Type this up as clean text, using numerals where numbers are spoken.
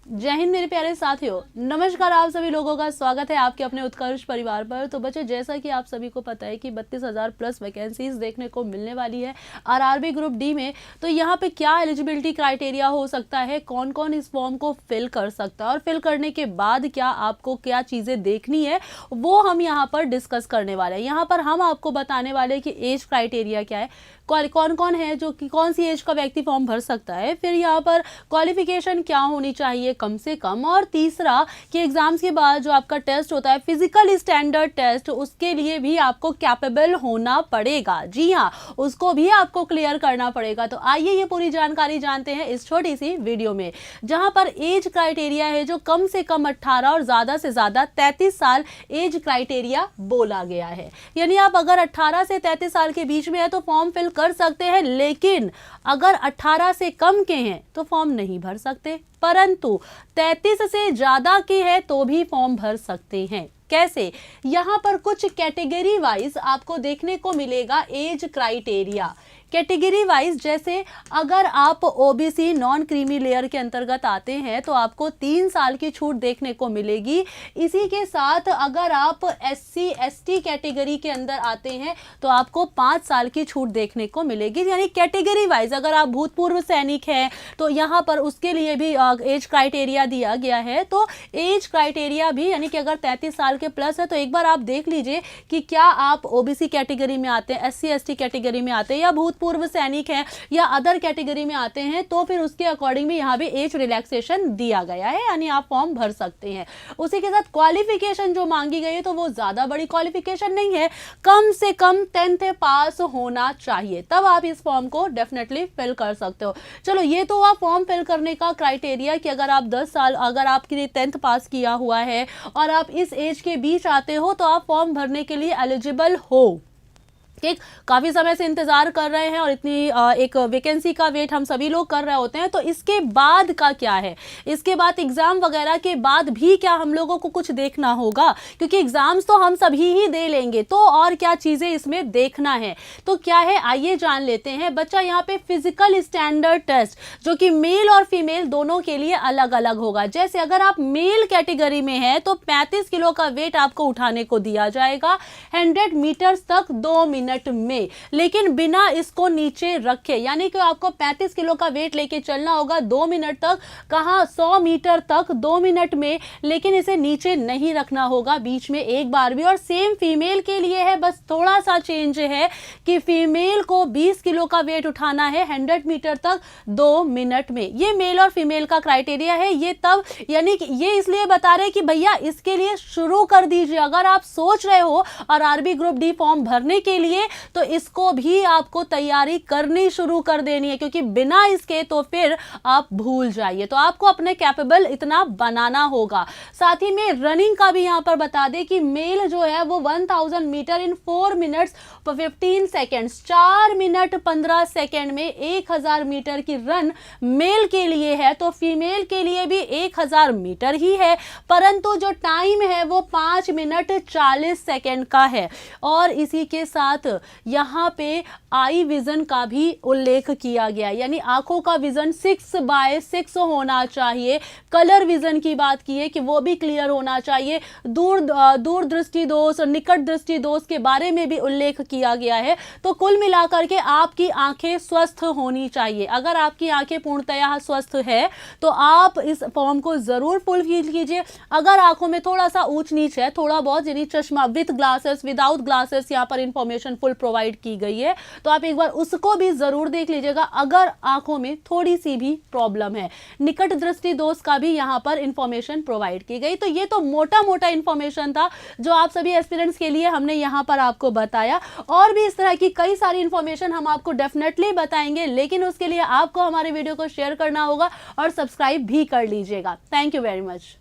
जय हिंद मेरे प्यारे साथियों, नमस्कार। आप सभी लोगों का स्वागत है आपके अपने उत्कर्ष परिवार पर। तो बच्चे, जैसा कि आप सभी को पता है कि 32,000 प्लस वैकेंसीज देखने को मिलने वाली है आरआरबी ग्रुप डी में। तो यहाँ पे क्या एलिजिबिलिटी क्राइटेरिया हो सकता है, कौन कौन इस फॉर्म को फिल कर सकता है और फिल करने के बाद क्या आपको क्या चीज़ें देखनी है, वो हम यहाँ पर डिस्कस करने वाले हैं। यहाँ पर हम आपको बताने वाले हैं कि एज क्राइटेरिया क्या है, कौन कौन है जो कि कौन सी एज का व्यक्ति फॉर्म भर सकता है, फिर यहाँ पर क्वालिफिकेशन क्या होनी चाहिए कम से कम, और तीसरा कि एग्जाम्स के बाद जो आपका टेस्ट होता है फिजिकल स्टैंडर्ड टेस्ट, उसके लिए भी आपको कैपेबल होना पड़ेगा। जी हाँ, उसको भी आपको क्लियर करना पड़ेगा। तो आइए ये पूरी जानकारी जानते हैं इस छोटी सी वीडियो में, जहां पर एज क्राइटेरिया है जो कम से कम 18 और ज्यादा से ज्यादा 33 साल एज क्राइटेरिया बोला गया है। यानी आप अगर 18 से 33 साल के बीच में है तो फॉर्म फिल कर सकते हैं, लेकिन अगर 18 से कम के हैं तो फॉर्म नहीं भर सकते, परंतु 33 से ज्यादा के हैं तो भी फॉर्म भर सकते हैं। कैसे? यहां पर कुछ कैटेगरी वाइज आपको देखने को मिलेगा एज क्राइटेरिया। कैटेगरी वाइज, जैसे अगर आप ओबीसी नॉन क्रीमी लेयर के अंतर्गत आते हैं तो आपको 3 साल की छूट देखने को मिलेगी। इसी के साथ अगर आप एससी एसटी कैटेगरी के अंदर आते हैं तो आपको 5 साल की छूट देखने को मिलेगी। यानी कैटेगरी वाइज अगर आप भूतपूर्व सैनिक हैं तो यहाँ पर उसके लिए भी एज क्राइटेरिया दिया गया है। तो एज क्राइटेरिया भी, यानी कि अगर 33 साल के प्लस है तो एक बार आप देख लीजिए कि क्या आप ओबीसी कैटेगरी में आते हैं, एससी एसटी कैटेगरी में आते हैं, या पूर्व सैनिक है या अदर कैटेगरी में आते हैं, तो फिर उसके अकॉर्डिंग भी यहाँ भी एज रिलैक्सेशन दिया गया है, यानी आप फॉर्म भर सकते हैं। उसी के साथ क्वालिफिकेशन जो मांगी गई है तो वो ज्यादा बड़ी क्वालिफिकेशन नहीं है, कम से कम 10th पास होना चाहिए, तब आप इस फॉर्म को डेफिनेटली फिल कर सकते हो। चलो, ये तो आप फॉर्म फिल करने का क्राइटेरिया कि अगर आप 10 साल अगर आपके 10th पास किया हुआ है और आप इस एज के बीच आते हो तो आप फॉर्म भरने के लिए एलिजिबल हो। ठीक, काफी समय से इंतजार कर रहे हैं और इतनी एक वैकेंसी का वेट हम सभी लोग कर रहे होते हैं। तो इसके बाद का क्या है, इसके बाद एग्जाम वगैरह के बाद भी क्या हम लोगों को कुछ देखना होगा, क्योंकि एग्जाम्स तो हम सभी ही दे लेंगे, तो और क्या चीजें इसमें देखना है तो क्या है, आइए जान लेते हैं। बच्चा, यहाँ पे फिजिकल स्टैंडर्ड टेस्ट जो कि मेल और फीमेल दोनों के लिए अलग अलग होगा। जैसे अगर आप मेल कैटेगरी में है तो 35 किलो का वेट आपको उठाने को दिया जाएगा 100 मीटर्स तक 2 मिनट में, लेकिन बिना इसको नीचे रखे, यानी कि आपको 35 किलो का वेट लेके चलना होगा 2 मिनट तक, कहां 100 मीटर तक 2 मिनट में, लेकिन इसे नीचे नहीं रखना होगा बीच में एक बार भी। और सेम फीमेल के लिए है, बस थोड़ा सा चेंज है कि फीमेल को 20 किलो का वेट उठाना है 100 मीटर तक 2 मिनट में। ये मेल और फीमेल का क्राइटेरिया है। ये तब, यानी कि ये इसलिए बता रहे कि भैया इसके लिए शुरू कर दीजिए। अगर आप सोच रहे हो और आरबी ग्रुप डी फॉर्म भरने के लिए तो इसको भी आपको तैयारी करनी शुरू कर देनी है, क्योंकि बिना इसके तो फिर आप भूल जाइए। तो आपको अपने कैपेबल इतना बनाना होगा। साथ ही में रनिंग का भी यहां पर बता दें कि मेल जो है वो 1000 मीटर इन 4 मिनट्स 15 सेकेंड्स, 4 मिनट 15 सेकेंड में 1000 मीटर की रन मेल के लिए है। तो फीमेल के लिए भी 1000 मीटर ही है, परंतु जो टाइम है वो 5 मिनट 40 सेकेंड का है। और इसी के साथ यहां पे आई विजन का भी उल्लेख किया गया, यानी आंखों का विजन 6/6 होना चाहिए। कलर विजन की बात की है कि वो भी क्लियर होना चाहिए। दूर दृष्टि दोष और निकट दृष्टि दोष के बारे में भी उल्लेख किया गया है। तो कुल मिलाकर के आपकी आंखें स्वस्थ होनी चाहिए। अगर आपकी आंखें पूर्णतया स्वस्थ है तो आप इस फॉर्म को जरूर फुल कीजिए। अगर आंखों में थोड़ा सा ऊंच नीच है, थोड़ा बहुत, यानी चश्मा विद ग्लासेस विदाउट ग्लासेस यहाँ पर इंफॉर्मेशन फुल प्रोवाइड की गई है, तो आप एक बार उसको भी जरूर देख लीजिएगा अगर आंखों में थोड़ी सी भी प्रॉब्लम है। निकट दृष्टि दोष का भी यहां पर इंफॉर्मेशन प्रोवाइड की गई। तो ये तो मोटा मोटा इंफॉर्मेशन था जो आप सभी एस्पिरेंट्स के लिए हमने यहां पर आपको बताया। और भी इस तरह की कई सारी इंफॉर्मेशन हम आपको डेफिनेटली बताएंगे, लेकिन उसके लिए आपको हमारे वीडियो को शेयर करना होगा और सब्सक्राइब भी कर लीजिएगा। Thank you very much.